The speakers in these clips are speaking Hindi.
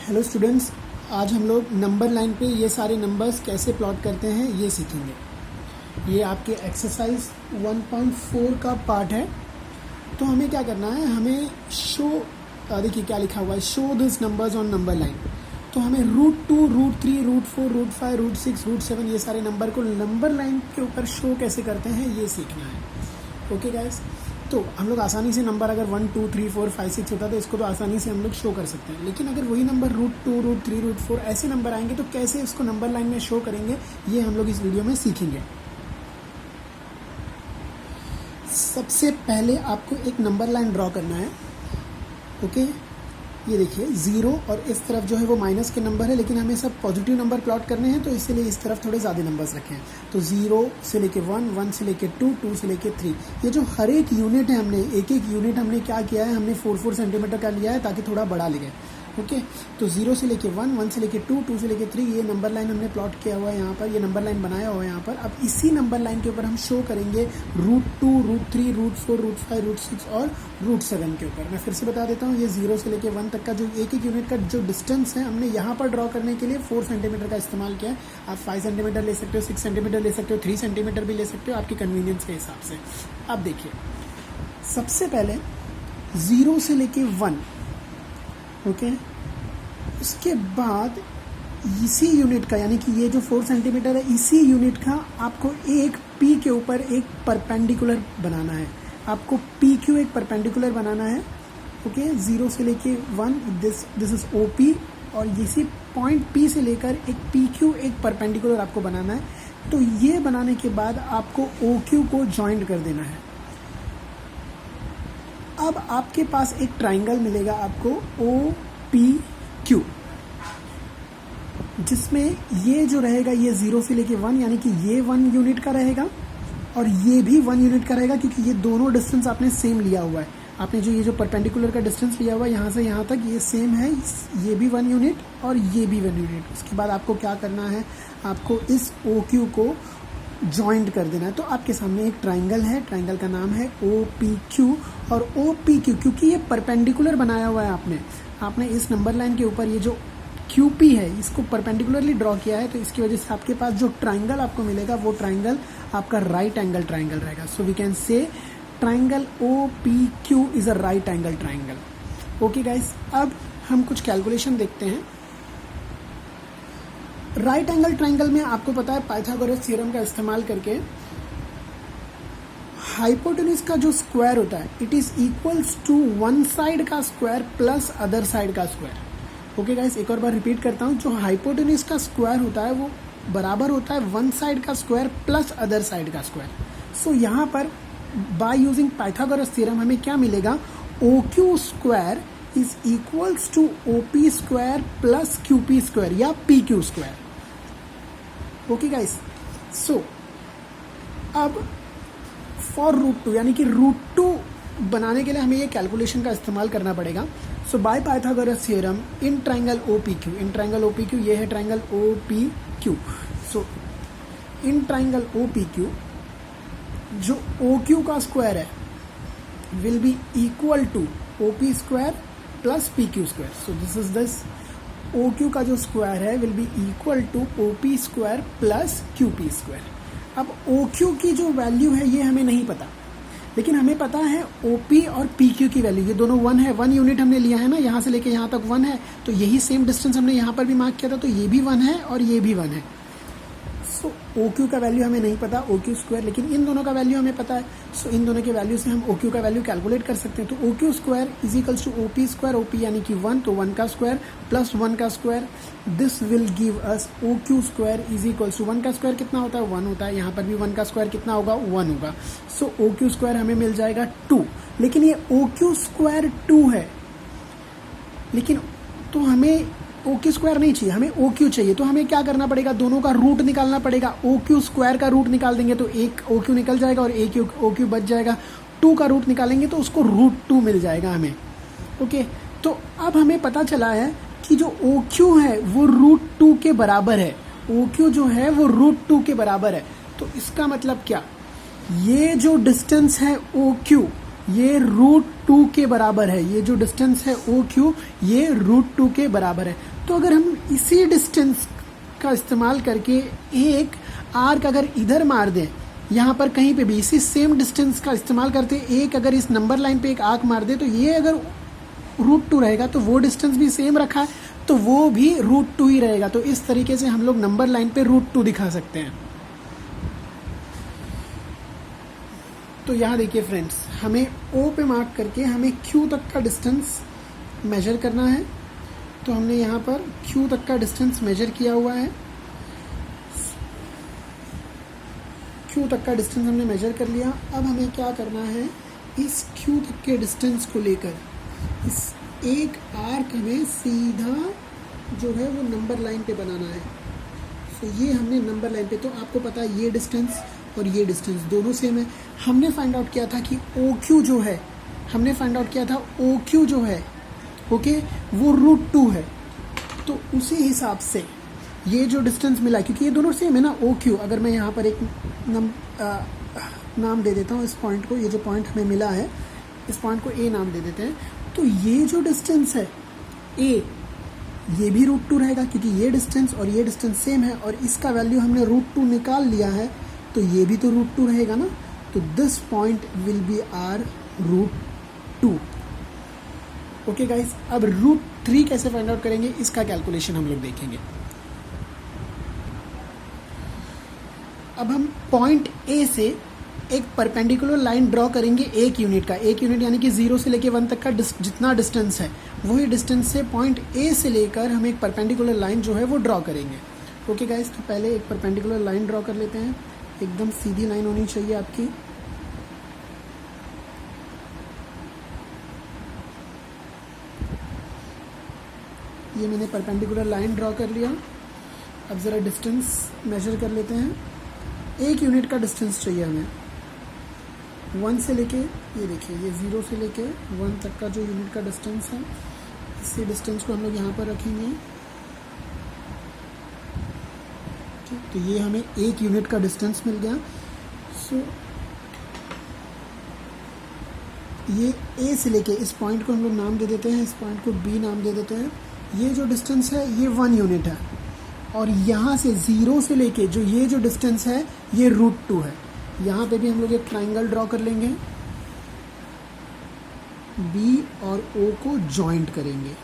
हेलो स्टूडेंट्स, आज हम लोग नंबर लाइन पे ये सारे नंबर्स कैसे प्लॉट करते हैं ये सीखेंगे। ये आपके एक्सरसाइज 1.4 का पार्ट है। तो हमें क्या करना है, हमें शो, देखिए क्या लिखा हुआ है, show this numbers on number line. तो हमें √2, √3, √4, √5, √6, √7 ये सारे नंबर को नंबर लाइन के ऊपर शो कैसे करते हैं ये सीखना है। ओके गाइस, तो हम लोग आसानी से नंबर अगर 1, 2, 3, 4, 5, 6 होता तो इसको तो आसानी से हम लोग शो कर सकते हैं। लेकिन अगर वही नंबर √2, √3, √4 ऐसे नंबर आएंगे तो कैसे इसको नंबर लाइन में शो करेंगे ये हम लोग इस वीडियो में सीखेंगे। सबसे पहले आपको एक नंबर लाइन ड्रॉ करना है। ओके, ये देखिए 0 और इस तरफ जो है वो माइनस के नंबर है, लेकिन हमें सब पॉजिटिव नंबर प्लॉट करने हैं तो इसलिए इस तरफ थोड़े ज़्यादा नंबर्स रखे हैं। तो 0 से लेके 1, 1 से लेके 2, 2 से लेके 3, ये जो हर एक यूनिट है, हमने एक एक यूनिट हमने क्या किया है, हमने 4 सेंटीमीटर का लिया है ताकि थोड़ा बड़ा लगे। ओके, तो 0 से लेके 1, 1 से लेके 2, 2 से लेके 3 ये नंबर लाइन हमने प्लॉट किया हुआ है यहाँ पर, ये नंबर लाइन बनाया हुआ है यहाँ पर। अब इसी नंबर लाइन के ऊपर हम शो करेंगे √2, √3, √4, √5, √6 और √7 के ऊपर। मैं फिर से बता देता हूँ, ये 0 से लेके 1 तक का जो एक एक यूनिट का जो डिस्टेंस है हमने यहाँ पर ड्रॉ करने के लिए 4 सेंटीमीटर का इस्तेमाल किया है। आप 5 सेंटीमीटर ले सकते हो, 6 सेंटीमीटर ले सकते हो, 3 सेंटीमीटर भी ले सकते हो, आपकी कन्वीनियंस के हिसाब से। अब देखिए, सबसे पहले 0 से लेके 1, ओके, उसके बाद इसी यूनिट का, यानी कि ये जो 4 सेंटीमीटर है, इसी यूनिट का आपको एक पी के ऊपर एक परपेंडिकुलर बनाना है। आपको PQ एक परपेंडिकुलर बनाना है। ओके, 0 से लेके 1 दिस इज OP, और इसी पॉइंट P से लेकर एक PQ एक परपेंडिकुलर आपको बनाना है। तो ये बनाने के बाद आपको OQ को ज्वाइंट कर देना है। अब आपके पास एक ट्राइंगल मिलेगा आपको OPQ, जिसमें ये जो रहेगा ये 0 से लेके 1, यानी कि ये 1 यूनिट का रहेगा और ये भी 1 यूनिट का रहेगा, क्योंकि ये दोनों डिस्टेंस आपने सेम लिया हुआ है। आपने जो ये जो परपेंडिकुलर का डिस्टेंस लिया हुआ है यहाँ से यहाँ तक, ये सेम है, ये भी 1 यूनिट और ये भी 1 यूनिट। उसके बाद आपको क्या करना है, आपको इस OQ को ज्वाइंट कर देना है। तो आपके सामने एक ट्राइंगल है, ट्राइंगल का नाम है OPQ। और OPQ क्योंकि ये परपेंडिकुलर बनाया हुआ है आपने इस नंबर लाइन के ऊपर ये जो QP है इसको परपेंडिकुलरली ड्रॉ किया है, तो इसकी वजह से आपके पास जो ट्राइंगल आपको मिलेगा वो ट्राइंगल आपका राइट एंगल ट्राइंगल रहेगा। So we can say triangle OPQ is a right angle triangle. Okay guys, अब हम कुछ कैलकुलेशन देखते हैं। राइट एंगल ट्राइंगल में आपको पता है पाइथागोरस थ्योरम का इस्तेमाल करके हाइपोटेन्यूज का जो स्क्वायर होता है it is equals to one side का स्क्वायर प्लस अदर साइड का स्क्वायर। ओके गाइस, एक और बार रिपीट करता हूँ, जो हाइपोटेन्यूज का स्क्वायर होता है वो बराबर होता है वन साइड का स्क्वायर प्लस अदर साइड का स्क्वायर। सो यहाँ पर बाय यूजिंग पाइथागोरस थ्योरम हमें क्या मिलेगा, OQ square is equals to OP square plus QP square या PQ square. Okay guys, so अब फॉर √2, यानी कि √2 बनाने के लिए हमें ये कैलकुलेशन का इस्तेमाल करना पड़ेगा। So by Pythagoras theorem in triangle OPQ, ये है triangle OPQ। So in triangle OPQ जो OQ का स्क्वायर है will be equal to OP square plus PQ square. So this OQ का जो स्क्वायर है will be equal to OP square plus QP square. अब OQ की जो वैल्यू है ये हमें नहीं पता, लेकिन हमें पता है OP और PQ की वैल्यू, ये दोनों 1 है, 1 यूनिट हमने लिया है ना, यहाँ से लेके यहाँ तक 1 है, तो यही सेम डिस्टेंस हमने यहाँ पर भी मार्क किया था, तो ये भी 1 है और ये भी 1 है। सो OQ का वैल्यू हमें नहीं पता, OQ स्क्वायर, लेकिन इन दोनों का वैल्यू हमें पता है। सो इन दोनों के वैल्यू से हम OQ का वैल्यू कैलकुलेट कर सकते हैं। तो OQ square is equals to OP square, OP यानी कि 1, तो 1 का स्क्वायर प्लस 1 का square, this will give us OQ square is equals to 1 का स्क्वायर कितना होता है, 1 होता है, यहाँ पर भी 1 का स्क्वायर कितना होगा, 1 होगा। सो OQ स्क्वायर हमें मिल जाएगा 2, लेकिन ये OQ स्क्वायर 2 है, लेकिन तो हमें OQ स्क्वायर नहीं चाहिए, हमें OQ चाहिए। तो हमें क्या करना पड़ेगा, दोनों का रूट निकालना पड़ेगा। OQ स्क्वायर का रूट निकाल देंगे तो एक OQ निकल जाएगा और एक OQ बच जाएगा। 2 का रूट निकालेंगे तो उसको √2 मिल जाएगा हमें। ओके, तो अब हमें पता चला है कि जो OQ है वो √2 के बराबर है, OQ जो है वो √2 के बराबर है। तो इसका मतलब क्या, ये जो डिस्टेंस है OQ ये √2 के बराबर है, ये जो डिस्टेंस है OQ ये √2 के बराबर है। तो अगर हम इसी डिस्टेंस का इस्तेमाल करके एक आर्क अगर इधर मार दें, यहाँ पर कहीं पे भी इसी सेम डिस्टेंस का इस्तेमाल करते एक अगर इस नंबर लाइन पे एक आर्क मार दे, तो ये अगर √2 रहेगा तो वो डिस्टेंस भी सेम रखा है तो वो भी √2 ही रहेगा। तो इस तरीके से हम लोग नंबर लाइन पे √2 दिखा सकते हैं। तो यहाँ देखिए फ्रेंड्स, हमें O पे मार्क करके हमें Q तक का डिस्टेंस मेजर करना है। तो हमने यहाँ पर Q तक का डिस्टेंस मेजर किया हुआ है। Q तक का डिस्टेंस हमने मेजर कर लिया। अब हमें क्या करना है, इस Q तक के डिस्टेंस को लेकर इस एक आर्क हमें सीधा जो है वो नंबर लाइन पे बनाना है। तो ये हमने नंबर लाइन पे, तो आपको पता है ये डिस्टेंस और ये डिस्टेंस दोनों सेम है। हमने फाइंड आउट किया था कि OQ जो है, हमने फाइंड आउट किया था OQ जो है ओके वो √2 है। तो उसी हिसाब से ये जो डिस्टेंस मिला, क्योंकि ये दोनों सेम है ना OQ, अगर मैं यहाँ पर एक नाम दे देता हूँ इस पॉइंट को, ये जो पॉइंट हमें मिला है इस पॉइंट को A नाम दे देते हैं। तो ये जो डिस्टेंस है A, ये भी √2 रहेगा क्योंकि ये डिस्टेंस और ये डिस्टेंस सेम है और इसका वैल्यू हमने √2 निकाल लिया है, तो ये भी तो √2 रहेगा ना। तो this point will be R √2। Okay guys, अब √3 कैसे फाइंड आउट करेंगे इसका कैलकुलेशन हम लोग देखेंगे। अब हम पॉइंट A से एक परपेंडिकुलर लाइन ड्रॉ करेंगे 1 यूनिट का। 1 यूनिट यानी कि 0 से लेकर 1 तक का जितना डिस्टेंस है वही डिस्टेंस से पॉइंट A से लेकर हम एक परपेंडिकुलर लाइन जो है वो ड्रॉ करेंगे। ओके गाइस, तो पहले एक परपेंडिकुलर लाइन ड्रॉ कर लेते हैं। एकदम सीधी लाइन होनी चाहिए आपकी। ये मैंने परपेंडिकुलर लाइन ड्रॉ कर लिया। अब ज़रा डिस्टेंस मेजर कर लेते हैं। 1 यूनिट का डिस्टेंस चाहिए हमें 1 से लेके, ये देखिए ये 0 से लेके 1 तक का जो यूनिट का डिस्टेंस है, इसी डिस्टेंस को हम लोग यहाँ पर रखेंगे। ठीक, तो ये हमें 1 यूनिट का डिस्टेंस मिल गया। सो ये A से लेके इस पॉइंट को हम लोग नाम दे देते हैं, इस पॉइंट को B नाम दे देते हैं। ये जो डिस्टेंस है ये 1 यूनिट है और यहाँ से 0 से लेके जो ये जो डिस्टेंस है ये √2 है। यहाँ पे भी हम लोग एक ट्राइंगल ड्रॉ कर लेंगे, B और O को जॉइंट करेंगे।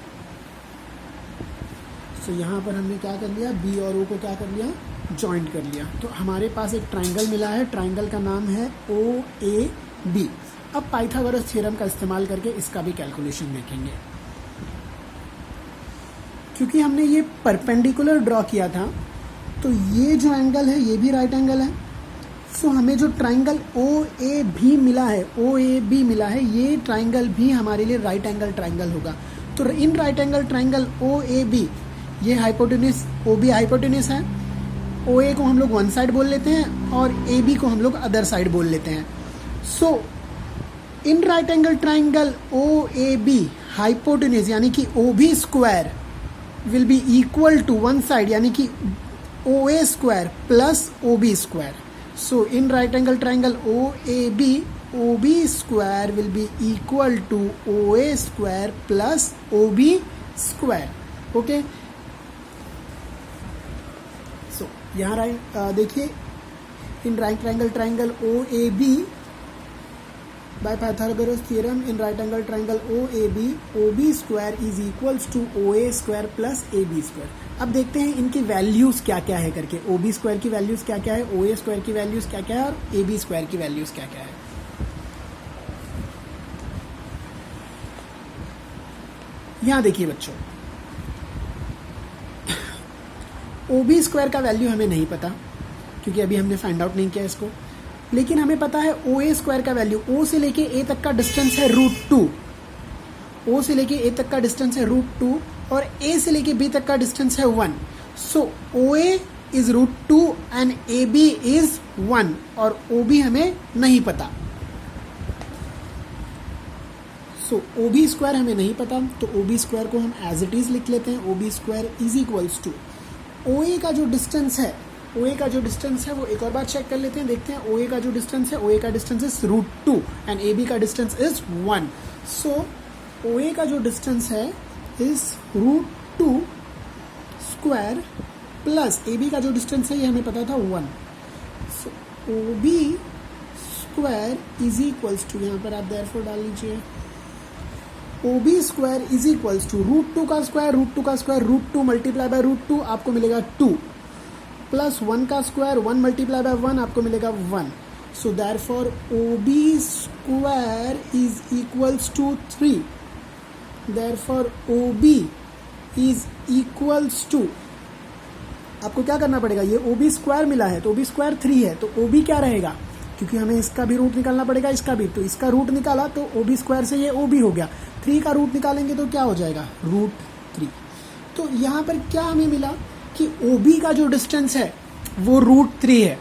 तो यहाँ पर हमने क्या कर लिया, B और O को क्या कर लिया, जॉइंट कर लिया। तो हमारे पास एक ट्राइंगल मिला है, ट्राइंगल का नाम है OAB। अब पाइथागोरस थ्योरम का इस्तेमाल करके इसका भी कैलकुलेशन देखेंगे। क्योंकि हमने ये परपेंडिकुलर ड्रॉ किया था तो ये जो एंगल है ये भी राइट एंगल है। सो हमें जो ट्राइंगल OAB मिला है, ये ट्राइंगल भी हमारे लिए राइट एंगल ट्राइंगल होगा। तो इन राइट एंगल ट्राइंगल OAB, ये हाइपोटेन्यूस OB हाइपोटेन्यूस है। OA को हम लोग वन साइड बोल लेते हैं और AB को हम लोग अदर साइड बोल लेते हैं। So in right angle triangle OAB hypotenuse यानी कि OB square will be equal to one side यानी कि OA square plus OB square. So in right angle triangle OAB, OB square will be equal to OA square plus OB square. Okay, so यहाँ राइट देखिए, in right angle triangle OAB by Pythagoras theorem in right angle triangle OAB, OB square is equals to OA square plus AB square। अब देखते हैं इनकी वैल्यूज क्या क्या है करके। OB स्क्वायर की वैल्यूज क्या क्या है, OA स्क्वायर की वैल्यूज क्या क्या है और AB स्क्वायर की वैल्यूज क्या क्या है। यहां देखिए बच्चों, OB स्क्वायर का वैल्यू हमें नहीं पता क्योंकि अभी हमने फाइंड आउट नहीं किया इसको, लेकिन हमें पता है OA स्क्वायर का वैल्यू, O से लेके A तक का डिस्टेंस है √2, O से लेके A तक का डिस्टेंस है √2 और A से लेके B तक का डिस्टेंस है 1। So OA is √2 and AB is 1 और OB हमें नहीं पता। सो OB स्क्वायर हमें नहीं पता तो OB स्क्वायर को हम एज इट इज लिख लेते हैं। OB square is equals to OA का जो डिस्टेंस है, OA का जो डिस्टेंस है वो एक और बार चेक कर लेते हैं, देखते हैं। OA का जो डिस्टेंस है, OA का डिस्टेंस इज √2 एंड AB का डिस्टेंस इज 1। सो OA का जो डिस्टेंस है is √2 square plus A B का जो डिस्टेंस है ये हमें पता था 1, so O B square is equals to, यहाँ पर आप देयरफॉर डाल लीजिए O B square is equals to √2 का स्क्वायर, √2 का स्क्वायर √2 मल्टीप्लाई बाय √2 आपको मिलेगा 2, प्लस 1 का स्क्वायर 1 मल्टीप्लाई बाय 1 आपको मिलेगा 1. So therefore O B square is equals to 3. Therefore O B is equals to, आपको क्या करना पड़ेगा, ये ओ बी स्क्वायर मिला है तो ओ बी स्क्वायर 3 है, तो ओ बी क्या रहेगा, क्योंकि हमें इसका भी रूट निकालना पड़ेगा, इसका भी, तो इसका रूट निकाला तो ओ बी स्क्वायर से ये ओ बी हो गया, 3 का रूट निकालेंगे तो क्या हो जाएगा √3. तो यहाँ पर क्या हमें मिला कि ओ बी का जो डिस्टेंस है वो √3 है,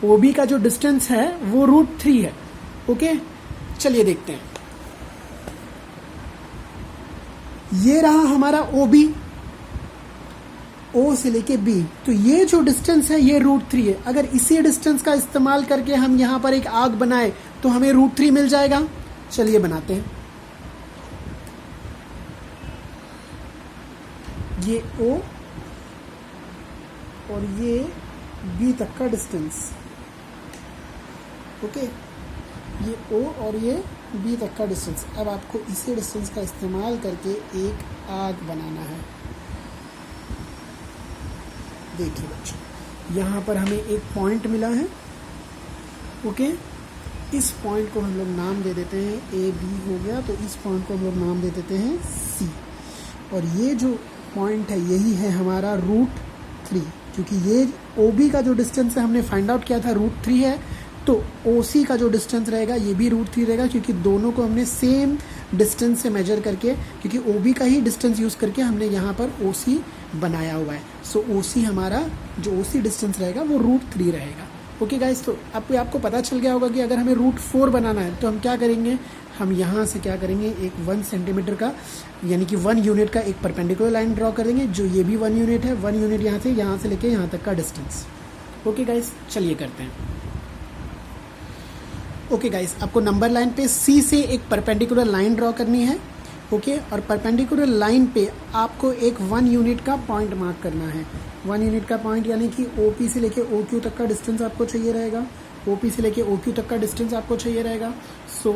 ओ बी का जो डिस्टेंस है वो √3 है. ओके, चलिए देखते हैं. ये रहा हमारा ओ बी, ओ से लेके बी, तो ये जो डिस्टेंस है ये √3 है. अगर इसी डिस्टेंस का इस्तेमाल करके हम यहाँ पर एक आर्क बनाए तो हमें √3 मिल जाएगा. चलिए बनाते हैं. ये ओ और ये बी तक का डिस्टेंस. ओके, ये ओ और ये बी तक का डिस्टेंस. अब आपको इसी डिस्टेंस का इस्तेमाल करके एक आर्क बनाना है. देखिए बच्चों, यहाँ पर हमें एक पॉइंट मिला है. ओके, इस पॉइंट को हम लोग नाम दे देते हैं ए बी हो गया, तो इस पॉइंट को हम लोग नाम दे देते हैं सी. और ये जो पॉइंट है यही है हमारा √3, क्योंकि ये ओ बी का जो डिस्टेंस है हमने फाइंड आउट किया था √3 है, तो ओ सी का जो डिस्टेंस रहेगा ये भी √3 रहेगा, क्योंकि दोनों को हमने सेम डिस्टेंस से मेजर करके, क्योंकि ओ बी का ही डिस्टेंस यूज़ करके हमने यहाँ पर ओ सी बनाया हुआ है. सो ओ सी हमारा जो ओ सी डिस्टेंस रहेगा वो √3 रहेगा. ओके गाइस, तो आपको पता चल गया होगा कि अगर हमें √4 बनाना है तो हम क्या करेंगे, हम यहाँ से क्या करेंगे, एक 1 सेंटीमीटर का यानी कि 1 यूनिट का एक परपेंडिकुलर लाइन ड्रॉ कर देंगे, जो ये भी 1 यूनिट है. 1 यूनिट यहाँ से लेके यहाँ तक का डिस्टेंस. ओके गाइस, चलिए करते हैं. ओके गाइस, आपको नंबर लाइन पे सी से एक परपेंडिकुलर लाइन ड्रॉ करनी है. ओके, और परपेंडिकुलर लाइन पे आपको एक 1 यूनिट का पॉइंट मार्क करना है. 1 यूनिट का पॉइंट यानी कि ओ पी से लेके ओ क्यू तक का डिस्टेंस आपको चाहिए रहेगा. ओ पी से लेके ओ क्यू तक का डिस्टेंस आपको चाहिए रहेगा. सो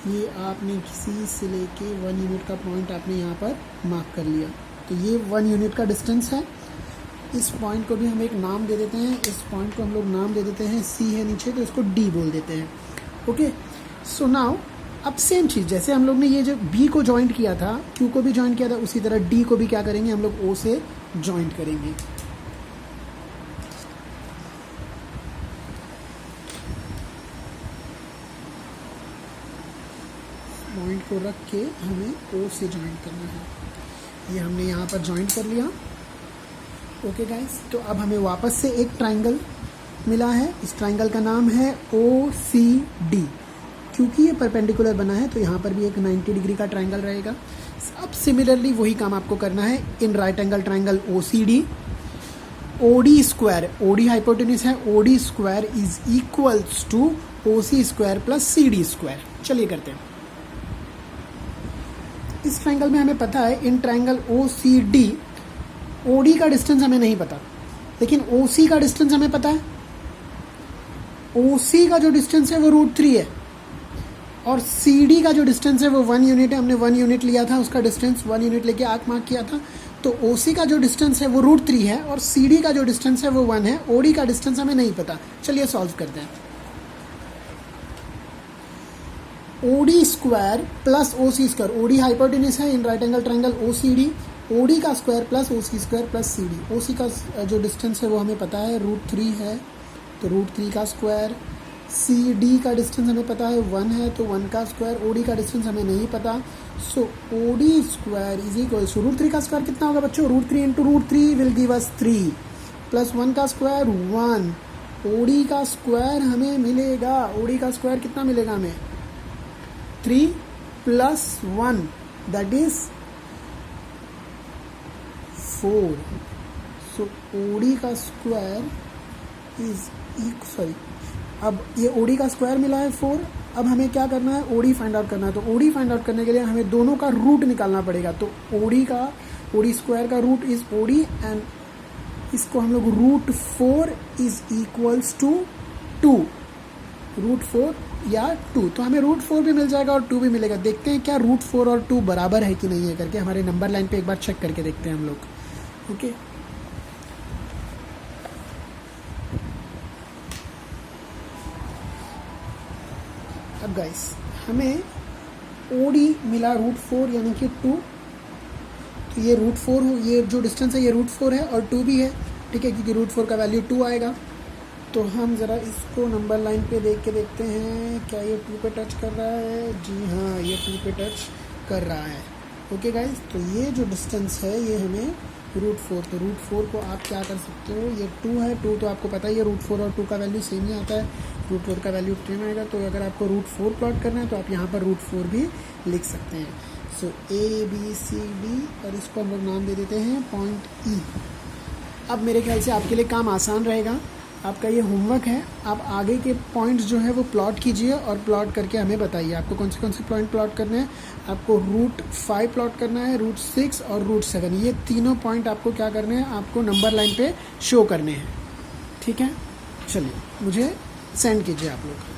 ये आपने किसी से लेके 1 यूनिट का पॉइंट आपने यहाँ पर मार्क कर लिया, तो ये 1 यूनिट का डिस्टेंस है. इस पॉइंट को भी हम एक नाम दे देते हैं. इस पॉइंट को हम लोग नाम दे देते हैं सी है नीचे, तो इसको डी बोल देते हैं. ओके, सो नाउ अब सेम चीज़ जैसे हम लोग ने ये जो बी को जॉइंट किया था, क्यू को भी जॉइंट किया था, उसी तरह डी को भी क्या करेंगे, हम लोग ओ से जॉइंट करेंगे. पॉइंट को रख के हमें ओ से जॉइंट करना है. ये हमने यहाँ पर जॉइंट कर लिया. ओके गाइस, तो अब हमें वापस से एक ट्राइंगल मिला है. इस ट्राइंगल का नाम है ओ सी डी. क्योंकि ये परपेंडिकुलर बना है तो यहाँ पर भी एक 90 डिग्री का ट्राइंगल रहेगा. अब सिमिलरली वही काम आपको करना है in right angle triangle O C D. O D square, O D hypotenuse है, O D square is equals to O C square plus C D square. चलिए करते हैं. इस ट्राइंगल में हमें पता है in triangle O C D, O D का डिस्टेंस हमें नहीं पता, लेकिन ओ सी का डिस्टेंस हमें पता है. ओ सी का जो डिस्टेंस है वो √3 है, और सी डी का जो डिस्टेंस है वो 1 यूनिट है. हमने 1 यूनिट लिया था, उसका डिस्टेंस 1 यूनिट लेके आर्क मार्क किया था. तो ओ सी का जो डिस्टेंस है वो √3 है, और सी डी का जो डिस्टेंस है वो 1 है. ओ डी का डिस्टेंस हमें नहीं पता. चलिए सॉल्व करते हैं. O D square plus O C square, O D hypotenuse है in right angle triangle O C D. O D का square plus O C square plus C D. O C का जो डिस्टेंस है वो हमें पता है √3 है, तो √3 का स्क्वायर. सी डी का डिस्टेंस हमें पता है 1 है, तो 1 का स्क्वायर. ओ डी का डिस्टेंस हमें नहीं पता. So O D square is equal to √3 का स्क्वायर कितना होगा बच्चों, √3 into √3 will give us 3, plus 1 का स्क्वायर 1. ओ डी का स्क्वायर हमें मिलेगा, ओ डी का स्क्वायर कितना मिलेगा हमें, 3 plus 1 that is 4. So O D का स्क्वायर इज अब ये ओडी का स्क्वायर मिला है 4. अब हमें क्या करना है, ओडी फाइंड आउट करना है. तो ओडी फाइंड आउट करने के लिए हमें दोनों का रूट निकालना पड़ेगा. तो ओडी का ओडी स्क्वायर का रूट इज ओडी एंड इसको हम लोग root 4 is equals to 2, root 4 या 2, तो हमें रूट 4 भी मिल जाएगा और 2 भी मिलेगा। देखते हैं क्या रूट 4 और 2 बराबर है कि नहीं है करके, हमारे नंबर लाइन पे एक बार चेक करके देखते हैं हम लोग। ओके, अब गाइस हमें ओडी मिला रूट 4 यानी कि 2, तो ये रूट 4 हो, ये जो डिस्टेंस है ये रूट 4 है और 2 भी है, ठीक है, क्योंकि रूट 4 का वैल्यू 2 आएगा। तो हम ज़रा इसको नंबर लाइन पे देख के देखते हैं क्या ये 2 पे टच कर रहा है। जी हाँ, ये 2 पे टच कर रहा है। ओके गाइस, तो ये जो डिस्टेंस है ये हमें रूट 4, तो रूट 4 को आप क्या कर सकते हो, ये 2 है, 2 तो आपको पता ही है रूट 4 और 2 का वैल्यू सेम ही आता है, रूट 4 का वैल्यू 10 आएगा। तो अगर आपको रूट 4 प्लॉट करना है तो आप यहाँ पर रूट 4 भी लिख सकते हैं। सो ABCD और इसको हम लोग नाम दे देते हैं पॉइंट E। अब मेरे ख्याल से आपके लिए काम आसान रहेगा, आपका ये होमवर्क है, आप आगे के पॉइंट्स जो है वो प्लॉट कीजिए और प्लॉट करके हमें बताइए आपको कौन से पॉइंट प्लॉट करने हैं। आपको रूट 5 प्लॉट करना है, रूट 6 और रूट 7, ये तीनों पॉइंट आपको क्या करने हैं, आपको नंबर लाइन पे शो करने हैं। ठीक है, चलिए मुझे सेंड कीजिए आप लोग।